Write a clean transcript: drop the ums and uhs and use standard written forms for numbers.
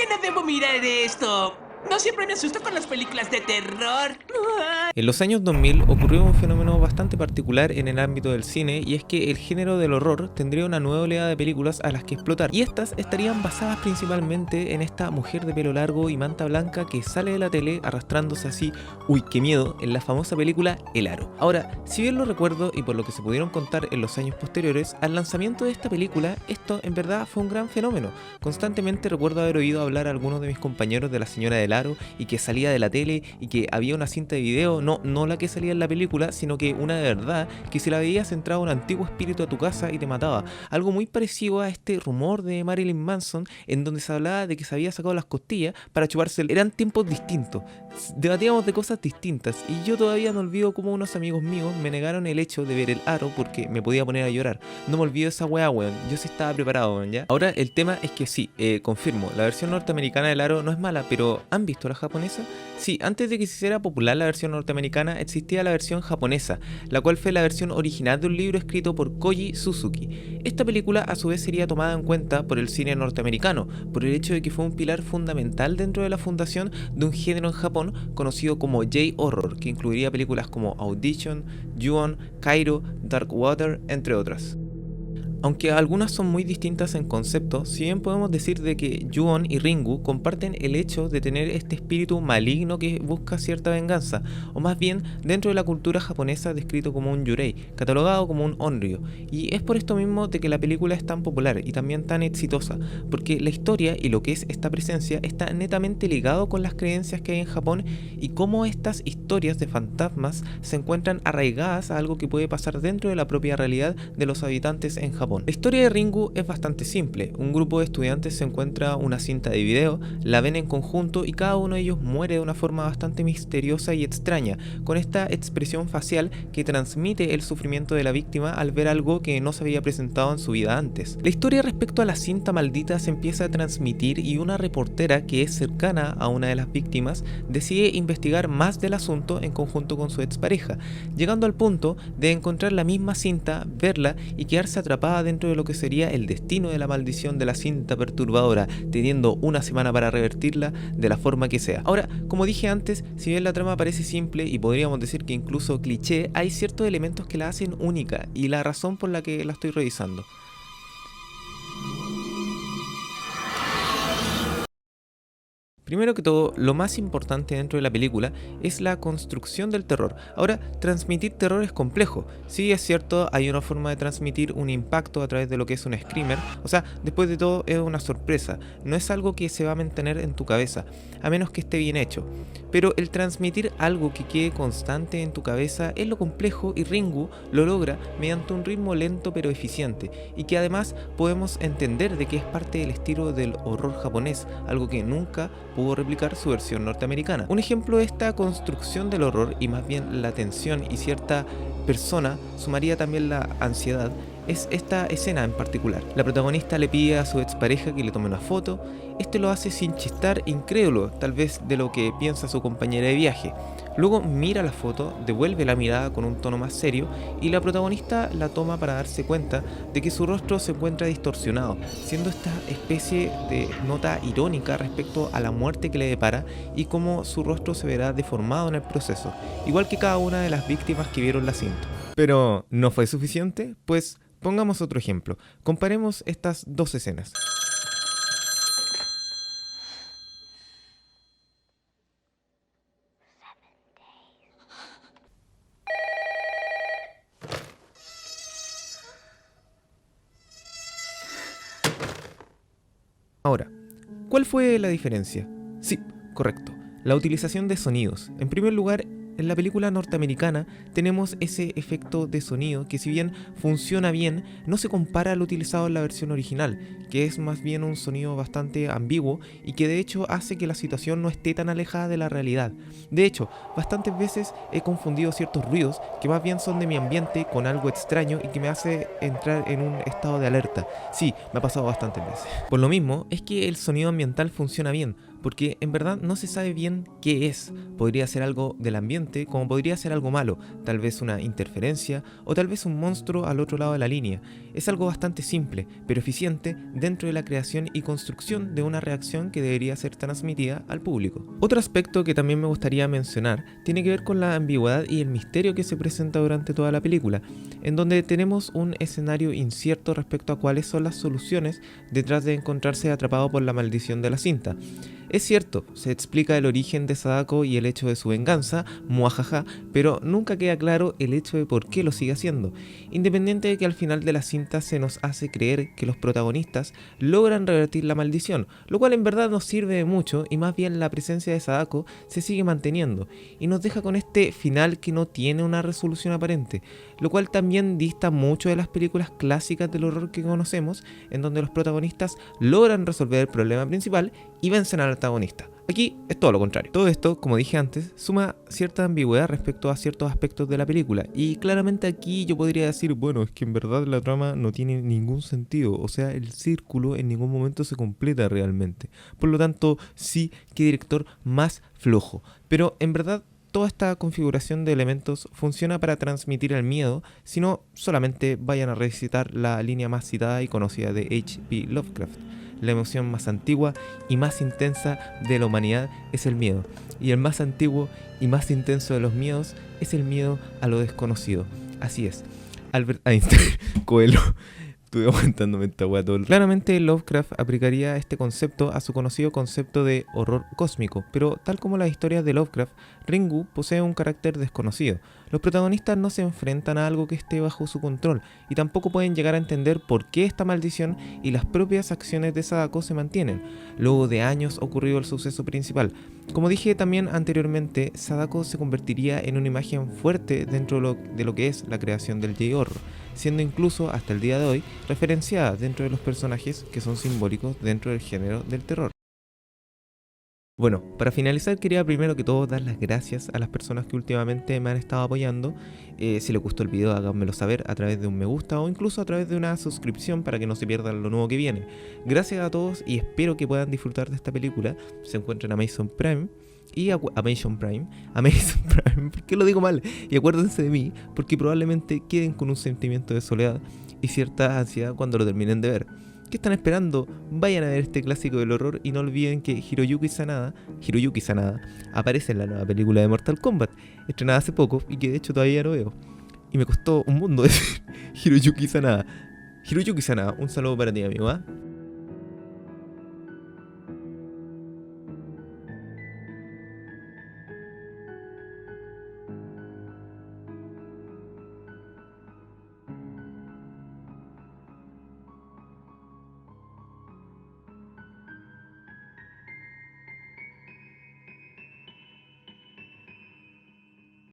que no debo mirar esto. No siempre me asusto con las películas de terror. En los años 2000 ocurrió un fenómeno bastante particular en el ámbito del cine, y es que el género del horror tendría una nueva oleada de películas a las que explotar, y estas estarían basadas principalmente en esta mujer de pelo largo y manta blanca que sale de la tele arrastrándose así, uy qué miedo, en la famosa película El Aro. Ahora, si bien lo recuerdo y por lo que se pudieron contar en los años posteriores al lanzamiento de esta película, esto en verdad fue un gran fenómeno. Constantemente recuerdo haber oído hablar a algunos de mis compañeros de La Señora del Aro y que salía de la tele y que había una cinta de video, no la que salía en la película, sino que una de verdad, que si la veías entraba un antiguo espíritu a tu casa y te mataba. Algo muy parecido a este rumor de Marilyn Manson, en donde se hablaba de que se había sacado las costillas para chuparse. Eran tiempos distintos, debatíamos de cosas distintas, y yo todavía no olvido cómo unos amigos míos me negaron el hecho de ver El Aro porque me podía poner a llorar. No me olvido esa weá, weón, yo sí estaba preparado, weón, ¿ya? Ahora el tema es que sí, confirmo, la versión norteamericana del Aro no es mala, pero ¿han visto la japonesa? Sí, antes de que se hiciera popular la versión norteamericana, existía la versión japonesa, la cual fue la versión original de un libro escrito por Koji Suzuki. Esta película a su vez sería tomada en cuenta por el cine norteamericano, por el hecho de que fue un pilar fundamental dentro de la fundación de un género en Japón conocido como J-Horror, que incluiría películas como Audition, Ju-On, Kairo, Dark Water, entre otras. Aunque algunas son muy distintas en concepto, si bien podemos decir de que Ju-On y Ringu comparten el hecho de tener este espíritu maligno que busca cierta venganza, o más bien dentro de la cultura japonesa descrito como un yurei, catalogado como un onryo, y es por esto mismo de que la película es tan popular y también tan exitosa, porque la historia y lo que es esta presencia está netamente ligado con las creencias que hay en Japón y cómo estas historias de fantasmas se encuentran arraigadas a algo que puede pasar dentro de la propia realidad de los habitantes en Japón. La historia de Ringu es bastante simple. Un grupo de estudiantes se encuentra una cinta de video, la ven en conjunto y cada uno de ellos muere de una forma bastante misteriosa y extraña, con esta expresión facial que transmite el sufrimiento de la víctima al ver algo que no se había presentado en su vida antes. La historia respecto a la cinta maldita se empieza a transmitir y una reportera que es cercana a una de las víctimas decide investigar más del asunto en conjunto con su expareja, llegando al punto de encontrar la misma cinta, verla y quedarse atrapada dentro de lo que sería el destino de la maldición de la cinta perturbadora, teniendo una semana para revertirla de la forma que sea. Ahora, como dije antes, si bien la trama parece simple y podríamos decir que incluso cliché, hay ciertos elementos que la hacen única y la razón por la que la estoy revisando. Primero que todo, lo más importante dentro de la película es la construcción del terror. Ahora, transmitir terror es complejo. Sí, es cierto, hay una forma de transmitir un impacto a través de lo que es un screamer. O sea, después de todo es una sorpresa. No es algo que se va a mantener en tu cabeza, a menos que esté bien hecho. Pero el transmitir algo que quede constante en tu cabeza es lo complejo, y Ringu lo logra mediante un ritmo lento pero eficiente, y que además podemos entender de que es parte del estilo del horror japonés, algo que nunca pudo replicar su versión norteamericana. Un ejemplo de esta construcción del horror, y más bien la tensión y cierta persona, sumaría también la ansiedad, es esta escena en particular. La protagonista le pide a su expareja que le tome una foto. Este lo hace sin chistar, incrédulo tal vez de lo que piensa su compañera de viaje. Luego mira la foto, devuelve la mirada con un tono más serio y la protagonista la toma para darse cuenta de que su rostro se encuentra distorsionado, siendo esta especie de nota irónica respecto a la muerte que le depara y cómo su rostro se verá deformado en el proceso, igual que cada una de las víctimas que vieron la cinta. Pero, ¿no fue suficiente? Pues pongamos otro ejemplo. Comparemos estas dos escenas. Ahora, ¿cuál fue la diferencia? Sí, correcto, la utilización de sonidos. En primer lugar, en la película norteamericana tenemos ese efecto de sonido que, si bien funciona bien, no se compara al utilizado en la versión original, que es más bien un sonido bastante ambiguo y que de hecho hace que la situación no esté tan alejada de la realidad. De hecho, bastantes veces he confundido ciertos ruidos que más bien son de mi ambiente con algo extraño y que me hace entrar en un estado de alerta. Sí, me ha pasado bastantes veces. Por lo mismo, es que el sonido ambiental funciona bien, porque en verdad no se sabe bien qué es. Podría ser algo del ambiente, como podría ser algo malo, tal vez una interferencia o tal vez un monstruo al otro lado de la línea. Es algo bastante simple, pero eficiente dentro de la creación y construcción de una reacción que debería ser transmitida al público. Otro aspecto que también me gustaría mencionar tiene que ver con la ambigüedad y el misterio que se presenta durante toda la película, en donde tenemos un escenario incierto respecto a cuáles son las soluciones detrás de encontrarse atrapado por la maldición de la cinta. Es cierto, se explica el origen de Sadako y el hecho de su venganza, muajaja, pero nunca queda claro el hecho de por qué lo sigue haciendo, independiente de que al final de la cinta se nos hace creer que los protagonistas logran revertir la maldición, lo cual en verdad nos sirve de mucho y más bien la presencia de Sadako se sigue manteniendo y nos deja con este final que no tiene una resolución aparente, lo cual también dista mucho de las películas clásicas del horror que conocemos, en donde los protagonistas logran resolver el problema principal y vencen al antagonista. Aquí es todo lo contrario. Todo esto, como dije antes, suma cierta ambigüedad respecto a ciertos aspectos de la película, y claramente aquí yo podría decir, bueno, es que en verdad la trama no tiene ningún sentido, o sea, el círculo en ningún momento se completa realmente. Por lo tanto, sí, qué director más flojo. Pero en verdad toda esta configuración de elementos funciona para transmitir el miedo, si no solamente vayan a revisitar la línea más citada y conocida de H.P. Lovecraft. La emoción más antigua y más intensa de la humanidad es el miedo, y el más antiguo y más intenso de los miedos es el miedo a lo desconocido. Así es, Albert Einstein, Coelho. Estuve aguantándome esta weá todo. Claramente Lovecraft aplicaría este concepto a su conocido concepto de horror cósmico, pero tal como las historias de Lovecraft, Ringu posee un carácter desconocido. Los protagonistas no se enfrentan a algo que esté bajo su control, y tampoco pueden llegar a entender por qué esta maldición y las propias acciones de Sadako se mantienen, luego de años ocurrido el suceso principal. Como dije también anteriormente, Sadako se convertiría en una imagen fuerte dentro de lo que es la creación del J-Horror, siendo incluso hasta el día de hoy referenciada dentro de los personajes que son simbólicos dentro del género del terror. Bueno, para finalizar quería primero que todo dar las gracias a las personas que últimamente me han estado apoyando. Si les gustó el video háganmelo saber a través de un me gusta o incluso a través de una suscripción para que no se pierdan lo nuevo que viene. Gracias a todos y espero que puedan disfrutar de esta película. Se encuentra en Amazon Prime. Amazon Prime, ¿por qué lo digo mal? Y acuérdense de mí, porque probablemente queden con un sentimiento de soledad y cierta ansiedad cuando lo terminen de ver. ¿Qué están esperando? Vayan a ver este clásico del horror y no olviden que Hiroyuki Sanada aparece en la nueva película de Mortal Kombat, estrenada hace poco y que de hecho todavía no veo. Y me costó un mundo decir Hiroyuki Sanada. Hiroyuki Sanada, un saludo para ti, amigo, ¿ah?